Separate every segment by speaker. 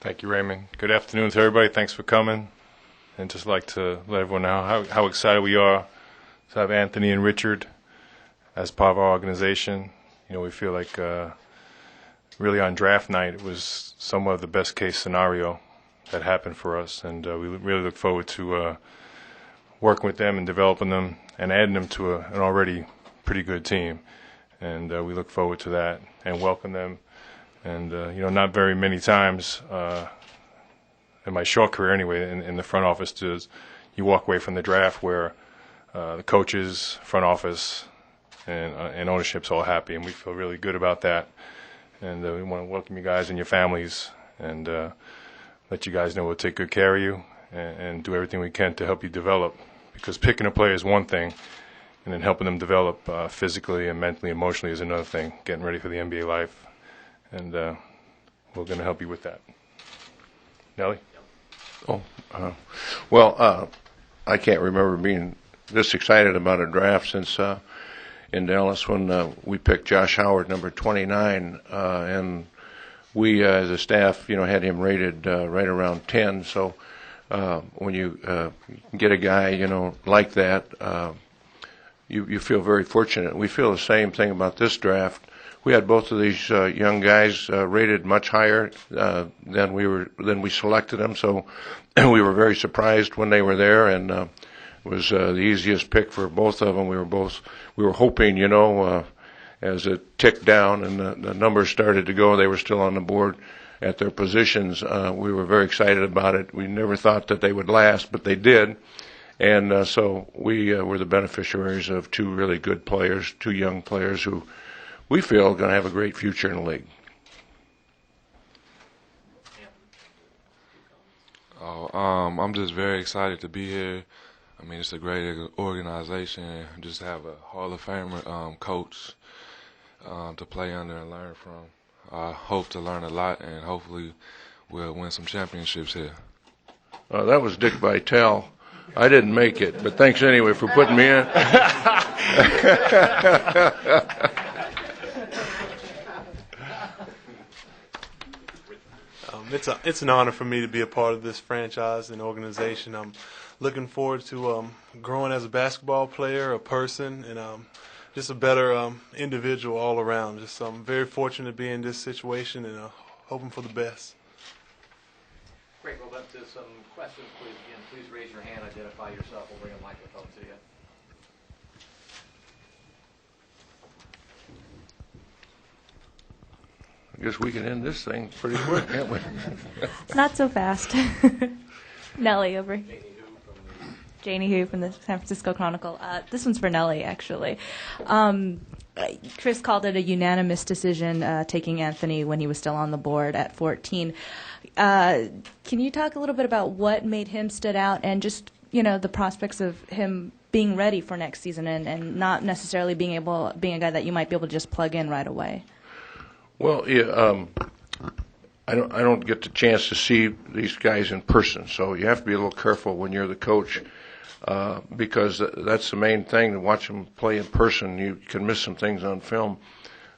Speaker 1: Thank you, Raymond. Good afternoon to everybody. Thanks for coming. And just like to let everyone know how excited we are to have Anthony and Richard as part of our organization. You know, we feel like really on draft night it was somewhat of the best case scenario that happened for us. And we really look forward to working with them and developing them and adding them to an already pretty good team. And we look forward to that and welcome them. And, you know, not very many times in my short career anyway in the front office does you walk away from the draft where the coaches, front office, and ownership's all happy. And we feel really good about that. And we want to welcome you guys and your families and let you guys know we'll take good care of you and do everything we can to help you develop. Because picking a player is one thing, and then helping them develop physically and mentally, emotionally is another thing, getting ready for the NBA life. And we're going to help you with that. Nelly?
Speaker 2: Well, I can't remember being this excited about a draft since in Dallas when we picked Josh Howard, number 29, and we as a staff, you know, had him rated right around 10. So when you get a guy, you know, like that, you feel very fortunate. We feel the same thing about this draft. We had both of these young guys rated much higher than we selected them, so we were very surprised when they were there, and it was the easiest pick for both of them. We were hoping, you know, as it ticked down and the numbers started to go, they were still on the board at their positions. We were very excited about it. We never thought that they would last, but they did, and so we were the beneficiaries of two really good players, two young players who we feel are going to have a great future in the league.
Speaker 3: I'm just very excited to be here. I mean, it's a great organization. Just have a Hall of Famer coach to play under and learn from. I hope to learn a lot, and hopefully we'll win some championships here.
Speaker 2: That was Dick Vitale. I didn't make it, but thanks anyway for putting me in.
Speaker 4: It's an honor for me to be a part of this franchise and organization. I'm looking forward to growing as a basketball player, a person, and just a better individual all around. I'm very fortunate to be in this situation and hoping for the best.
Speaker 5: Great. We'll get to some questions, please. Again, please raise your hand, identify yourself. We'll bring a microphone to you.
Speaker 2: I guess we can end this thing pretty quick, can't we?
Speaker 6: Not so fast. Nellie over. Janie Hu from the San Francisco Chronicle. This one's for Nellie, actually. Chris called it a unanimous decision taking Anthony when he was still on the board at 14. Can you talk a little bit about what made him stood out and just, you know, the prospects of him being ready for next season and not necessarily being a guy that you might be able to just plug in right away?
Speaker 2: Well, yeah, I don't get the chance to see these guys in person, so you have to be a little careful when you're the coach because that's the main thing. To watch them play in person, you can miss some things on film.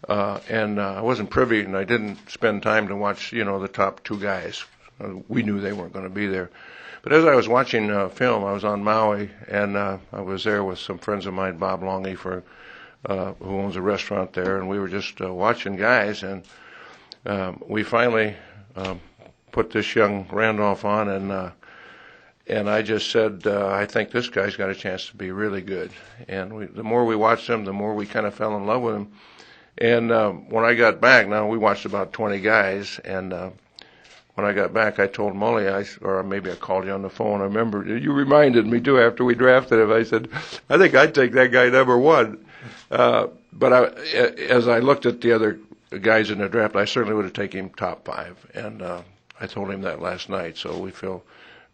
Speaker 2: And I wasn't privy, and I didn't spend time to watch, you know, the top two guys. We knew they weren't going to be there. But as I was watching film, I was on Maui, and I was there with some friends of mine, Bob Longy, who owns a restaurant there, and we were just watching guys, and we finally put this young Randolph on, and I just said, I think this guy's got a chance to be really good. And the more we watched him, the more we kind of fell in love with him. And when I got back, now we watched about 20 guys, and when I got back, I told Mully, or maybe I called you on the phone. I remember you reminded me too after we drafted him. I said, I think I'd take that guy number one. But as I looked at the other guys in the draft, I certainly would have taken him top 5. And I told him that last night, so we feel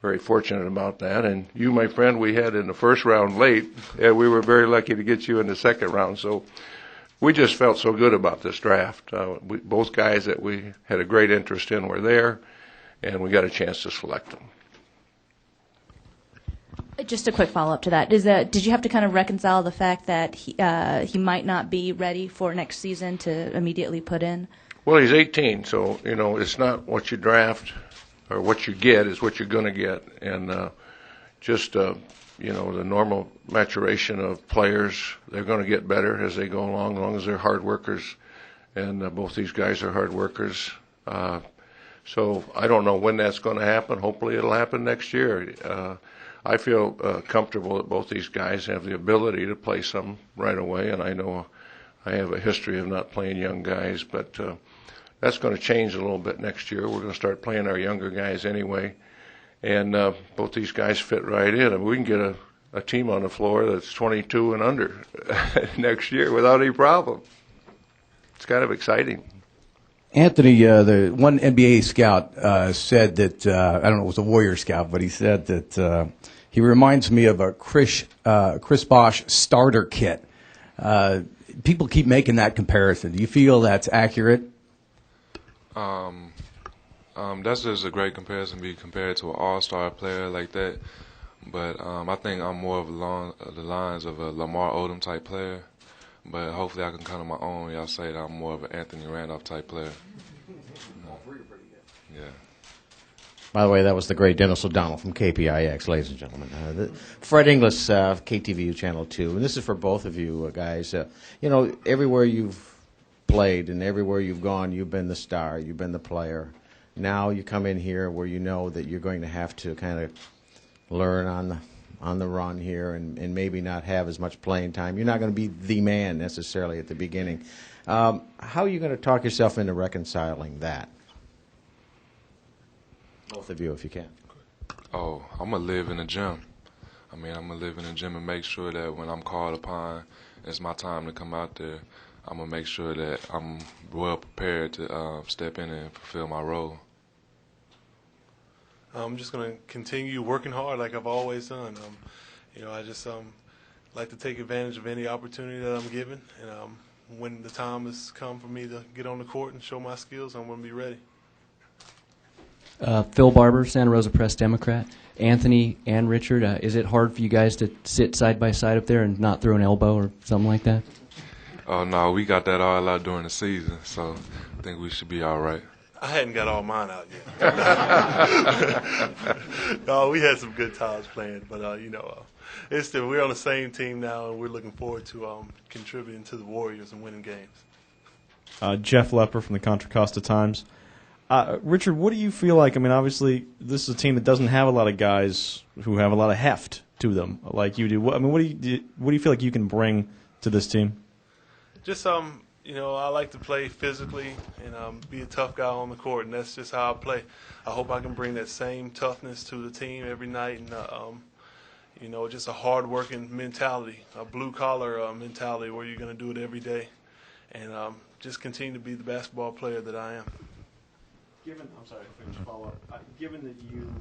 Speaker 2: very fortunate about that. And you, my friend, we had in the first round late, and we were very lucky to get you in the second round. So we just felt so good about this draft. Both guys that we had a great interest in were there, and we got a chance to select them.
Speaker 6: Just a quick follow-up to that. Did you have to kind of reconcile the fact that he might not be ready for next season to immediately put in?
Speaker 2: Well, he's 18, so, you know, it's not what you draft or what you get is what you're going to get, and just you know, the normal maturation of players, they're going to get better as they go along, as long as they're hard workers, and both these guys are hard workers. So I don't know when that's going to happen. Hopefully it'll happen next year. I feel comfortable that both these guys have the ability to play some right away, and I know I have a history of not playing young guys, but that's going to change a little bit next year. We're going to start playing our younger guys anyway, and both these guys fit right in. I mean, we can get a team on the floor that's 22 and under next year without any problem. It's kind of exciting.
Speaker 7: Anthony, the one NBA scout said that, I don't know, it was a Warrior scout, but he said that he reminds me of a Chris Bosh starter kit. People keep making that comparison. Do you feel that's accurate?
Speaker 3: That's just a great comparison to be compared to an all-star player like that. But I think I'm more along the lines of a Lamar Odom type player. But hopefully I can come to my own. Y'all say that I'm more of an Anthony Randolph type player.
Speaker 7: All three are pretty good.
Speaker 3: Yeah.
Speaker 8: By the way, that was the great Dennis O'Donnell from KPIX, ladies and gentlemen. Fred Inglis, KTVU Channel 2. And this is for both of you guys. You know, everywhere you've played and everywhere you've gone, you've been the star, you've been the player. Now you come in here where you know that you're going to have to kind of learn on the run here and maybe not have as much playing time. You're not going to be the man necessarily at the beginning. How are you going to talk yourself into reconciling that? Both of you, if you can.
Speaker 3: Oh, I'm going to live in the gym. I mean, I'm going to live in the gym and make sure that when I'm called upon, it's my time to come out there. I'm going to make sure that I'm well prepared to step in and fulfill my role.
Speaker 4: I'm just going to continue working hard like I've always done. You know, I just like to take advantage of any opportunity that I'm given. And when the time has come for me to get on the court and show my skills, I'm going to be ready.
Speaker 9: Phil Barber, Santa Rosa Press Democrat. Anthony and Richard, is it hard for you guys to sit side by side up there and not throw an elbow or something like that?
Speaker 3: Oh, no, we got that all out during the season, so I think we should be all right.
Speaker 4: I hadn't got all mine out yet. No, we had some good times playing, but you know, it's still, we're on the same team now, and we're looking forward to contributing to the Warriors and winning games.
Speaker 10: Jeff Lepper from the Contra Costa Times. Richard, what do you feel like? I mean, obviously, this is a team that doesn't have a lot of guys who have a lot of heft to them like you do. I mean, what do you feel like you can bring to this team?
Speaker 4: Just you know, I like to play physically and be a tough guy on the court, and that's just how I play. I hope I can bring that same toughness to the team every night, and you know, just a hard-working mentality, a blue-collar mentality where you're going to do it every day, and just continue to be the basketball player that I am.
Speaker 10: I'm sorry, if I can follow up. Given that you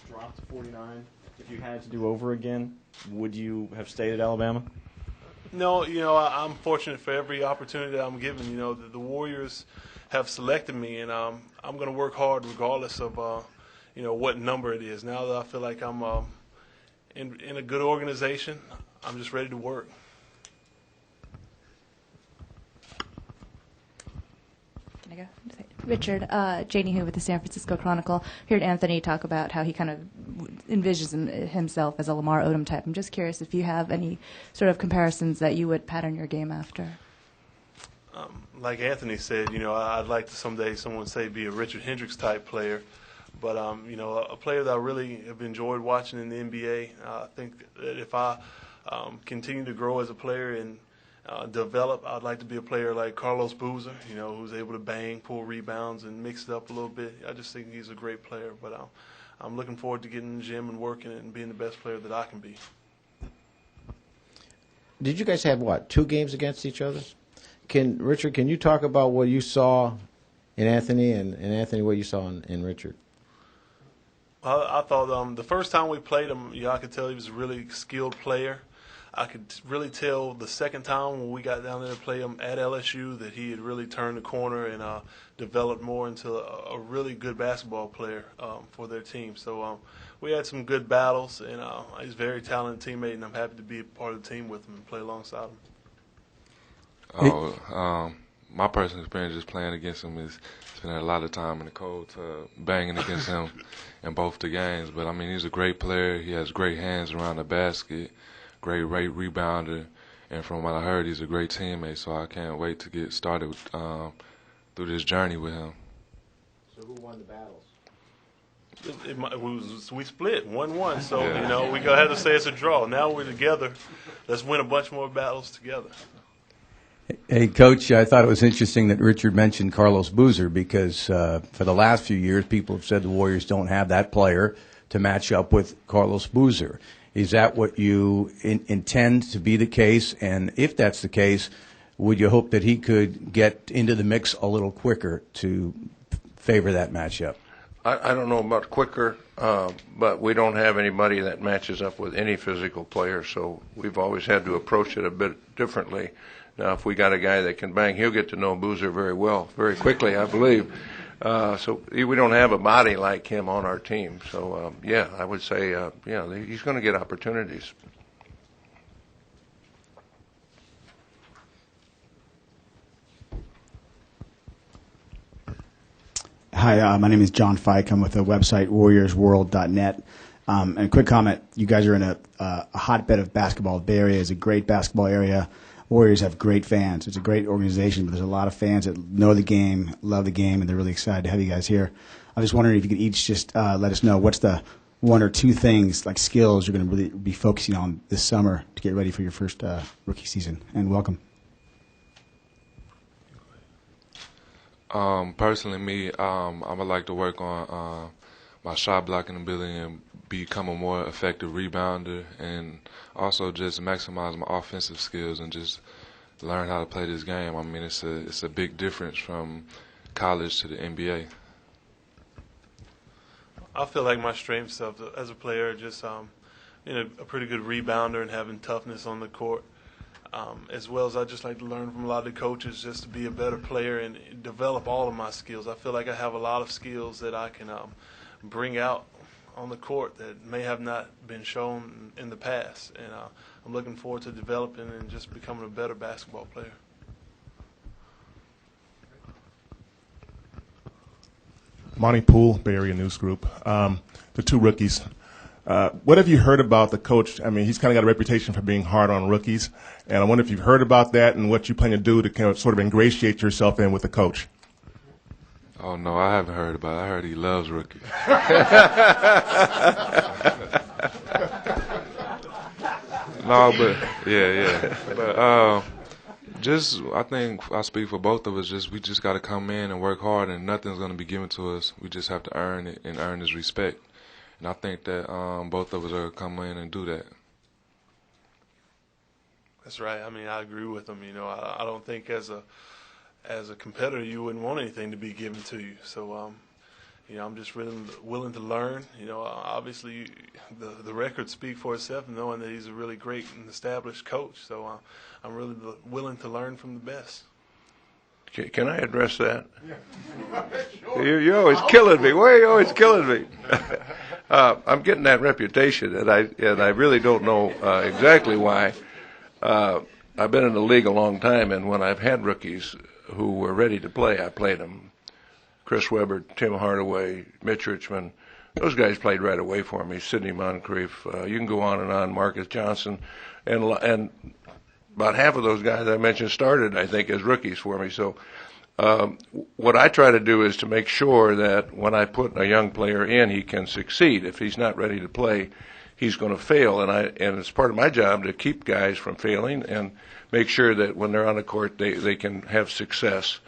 Speaker 10: dropped to 49, if you had to do over again, would you have stayed at Alabama?
Speaker 4: No, you know, I'm fortunate for every opportunity that I'm given. You know, the Warriors have selected me, and I'm going to work hard regardless of, you know, what number it is. Now that I feel like I'm in a good organization, I'm just ready to work.
Speaker 6: Can I go? Richard, Janie Hu with the San Francisco Chronicle. Heard Anthony talk about how he kind of envisions himself as a Lamar Odom type. I'm just curious if you have any sort of comparisons that you would pattern your game after.
Speaker 4: Like Anthony said, you know, I'd like to someday someone say be a Richard Hendrix type player, but you know, a player that I really have enjoyed watching in the NBA. I think that if I continue to grow as a player and develop, I'd like to be a player like Carlos Boozer, you know, who's able to bang, pull rebounds, and mix it up a little bit. I just think he's a great player, but I'm looking forward to getting in the gym and working and being the best player that I can be.
Speaker 8: Did you guys have, 2 games against each other? Richard, can you talk about what you saw in Anthony and Anthony what you saw in Richard?
Speaker 4: I thought the first time we played him, I could tell he was a really skilled player. I could really tell the second time when we got down there to play him at LSU that he had really turned the corner and developed more into a really good basketball player for their team. So we had some good battles, and he's a very talented teammate, and I'm happy to be a part of the team with him and play alongside him.
Speaker 3: my personal experience just playing against him is spending a lot of time in the cold tub, banging against him in both the games. But, I mean, he's a great player. He has great hands around the basket, great rebounder. And from what I heard, he's a great teammate. So I can't wait to get started through this journey with him.
Speaker 8: So who won the battles?
Speaker 4: We split 1-1, so we're gonna have to say it's a draw. Now we're together. Let's win a bunch more battles together.
Speaker 7: Hey, Coach, I thought it was interesting that Richard mentioned Carlos Boozer because for the last few years, people have said the Warriors don't have that player to match up with Carlos Boozer. Is that what you intend to be the case? And if that's the case, would you hope that he could get into the mix a little quicker to favor that matchup?
Speaker 2: I don't know about quicker, but we don't have anybody that matches up with any physical player, so we've always had to approach it a bit differently. Now, if we got a guy that can bang, he'll get to know Boozer very well, very quickly, I believe. So we don't have a body like him on our team. So, I would say, he's going to get opportunities.
Speaker 11: Hi, my name is John Fike. I'm with the website warriorsworld.net. And a quick comment, you guys are in a hotbed of basketball. The Bay Area is a great basketball area. Warriors have great fans. It's a great organization, but there's a lot of fans that know the game, love the game, and they're really excited to have you guys here. I'm just wondering if you could each just let us know what's the one or two things, like skills, you're going to really be focusing on this summer to get ready for your first rookie season. And welcome.
Speaker 3: Personally, me, I would like to work on my shot blocking ability and become a more effective rebounder, and also just maximize my offensive skills and just learn how to play this game. I mean, it's a big difference from college to the NBA.
Speaker 4: I feel like my strengths as a player are just a pretty good rebounder and having toughness on the court. As well as I just like to learn from a lot of the coaches just to be a better player and develop all of my skills. I feel like I have a lot of skills that I can bring out on the court that may have not been shown in the past. And I'm looking forward to developing and just becoming a better basketball player.
Speaker 12: Monty Poole, Bay Area News Group. The two rookies. What have you heard about the coach? I mean, he's kind of got a reputation for being hard on rookies, and I wonder if you've heard about that and what you plan to do to kind of sort of ingratiate yourself in with the coach.
Speaker 3: Oh, no, I haven't heard about it. I heard he loves rookies. No, but, yeah. But I think I speak for both of us. We just got to come in and work hard, and nothing's going to be given to us. We just have to earn it and earn his respect. And I think that both of us are going to come in and do that.
Speaker 4: That's right. I mean, I agree with him. I don't think as a competitor you wouldn't want anything to be given to you. So, I'm just really willing to learn. Obviously the records speak for itself, knowing that he's a really great and established coach. So I'm really willing to learn from the best.
Speaker 2: Can I address that? You're always killing me. Why are you always killing me? I'm getting that reputation, and I really don't know exactly why. I've been in the league a long time, and when I've had rookies who were ready to play, I played them. Chris Webber, Tim Hardaway, Mitch Richmond, those guys played right away for me. Sidney Moncrief, you can go on, Marcus Johnson, and about half of those guys I mentioned started, I think, as rookies for me. So what I try to do is to make sure that when I put a young player in, he can succeed. If he's not ready to play, he's going to fail, and it's part of my job to keep guys from failing and make sure that when they're on the court, they can have success.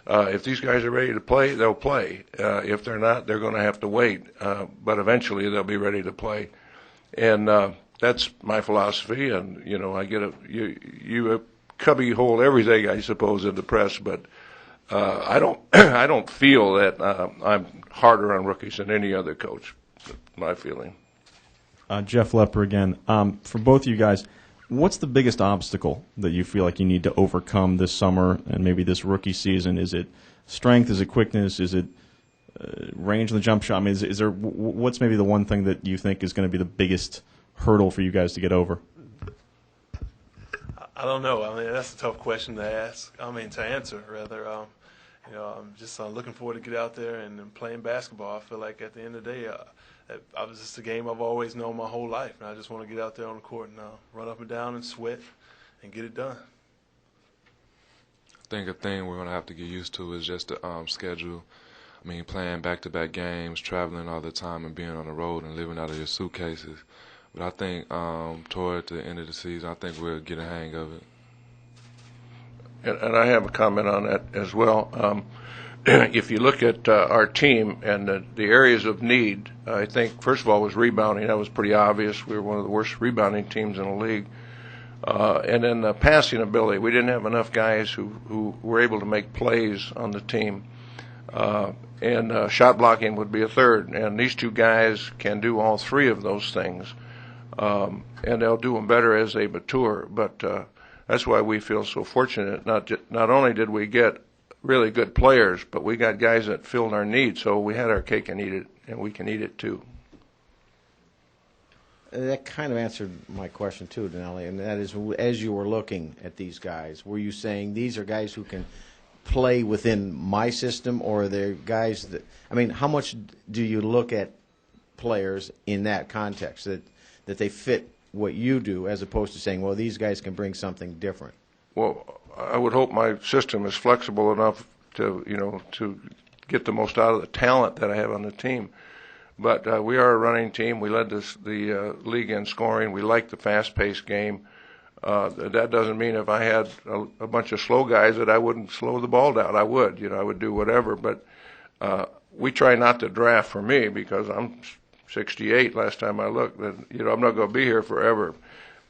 Speaker 2: If these guys are ready to play, they'll play. If they're not, they're going to have to wait. But eventually, they'll be ready to play, and that's my philosophy. And I get you cubby hole everything, I suppose, in the press, but I don't feel that I'm harder on rookies than any other coach. That's my feeling.
Speaker 10: Jeff Lepper again. For both of you guys, what's the biggest obstacle that you feel like you need to overcome this summer and maybe this rookie season? Is it strength? Is it quickness? Is it range on the jump shot? I mean, is there what's maybe the one thing that you think is going to be the biggest hurdle for you guys to get over?
Speaker 4: I don't know. I mean, that's a tough question to ask. To answer rather. I'm just looking forward to get out there and playing basketball. I feel like at the end of the day, it's just a game I've always known my whole life, and I just want to get out there on the court and run up and down and sweat and get it done.
Speaker 3: I think a thing we're going to have to get used to is just the schedule. I mean, playing back-to-back games, traveling all the time, and being on the road and living out of your suitcases. But I think toward the end of the season, I think we'll get a hang of it.
Speaker 2: And I have a comment on that as well. If you look at our team and the areas of need, I think, first of all, was rebounding. That was pretty obvious. We were one of the worst rebounding teams in the league. And then the passing ability. We didn't have enough guys who were able to make plays on the team. And shot blocking would be a third. And these two guys can do all three of those things. And they'll do them better as they mature. But that's why we feel so fortunate. Not only did we get really good players, but we got guys that filled our needs. So we had our cake and eat it, and we can eat it too.
Speaker 8: That kind of answered my question too, Denali, and that is, as you were looking at these guys, were you saying these are guys who can play within my system, or are they guys that, how much do you look at players in that context, that they fit what you do, as opposed to saying, well, these guys can bring something different?
Speaker 2: Well, I would hope my system is flexible enough to get the most out of the talent that I have on the team. But we are a running team. We led the league in scoring. We like the fast-paced game. That doesn't mean if I had a bunch of slow guys that I wouldn't slow the ball down. I would. I would do whatever. But we try not to draft for me because I'm 68 last time I looked. And, I'm not going to be here forever.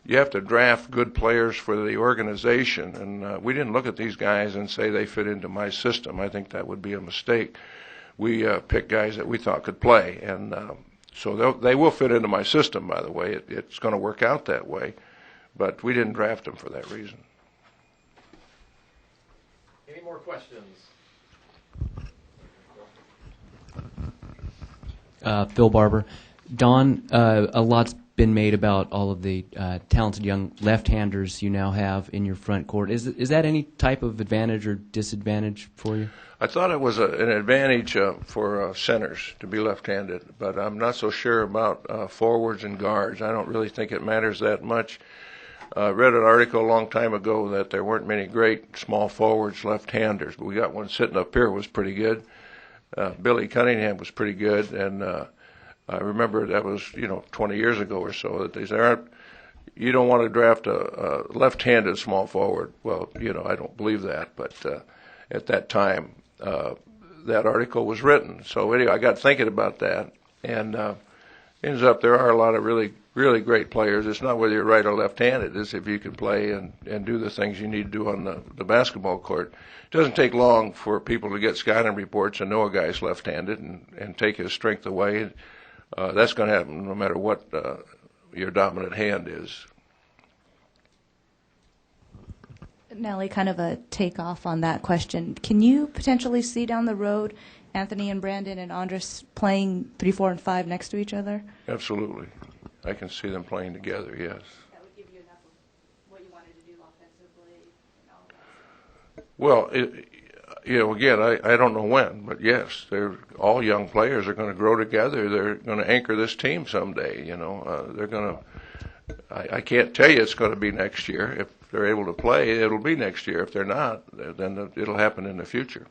Speaker 2: You have to draft good players for the organization. And we didn't look at these guys and say they fit into my system. I think that would be a mistake. We picked guys that we thought could play, and so they will fit into my system, by the way. It's going to work out that way, but we didn't draft them for that reason.
Speaker 5: Any more questions?
Speaker 9: Phil Barber. Don, a lot's been made about all of the talented young left-handers you now have in your front court. Is that any type of advantage or disadvantage for you?
Speaker 2: I thought it was an advantage for centers to be left-handed, but I'm not so sure about forwards and guards. I don't really think it matters that much. I read an article a long time ago that there weren't many great small forwards left-handers, but we got one sitting up here was pretty good. Billy Cunningham was pretty good, and I remember that was 20 years ago or so that they said, you don't want to draft a left-handed small forward. Well, I don't believe that, but at that time that article was written. So anyway, I got thinking about that, and ends up there are a lot of really, really great players. It's not whether you're right or left-handed. It's if you can play and do the things you need to do on the basketball court. It doesn't take long for people to get scouting reports and know a guy's left-handed and take his strength away. That's going to happen no matter what your dominant hand is.
Speaker 6: Nellie, kind of a takeoff on that question. Can you potentially see down the road Anthony and Brandon and Andres playing 3, 4, and 5 next to each other?
Speaker 2: Absolutely. I can see them playing together, yes.
Speaker 6: That would give you enough of what you wanted to do offensively and all that.
Speaker 2: Well, again, I don't know when, but yes, all young players are going to grow together. They're going to anchor this team someday. They're going to. I can't tell you it's going to be next year. If they're able to play, it'll be next year. If they're not, then it'll happen in the future.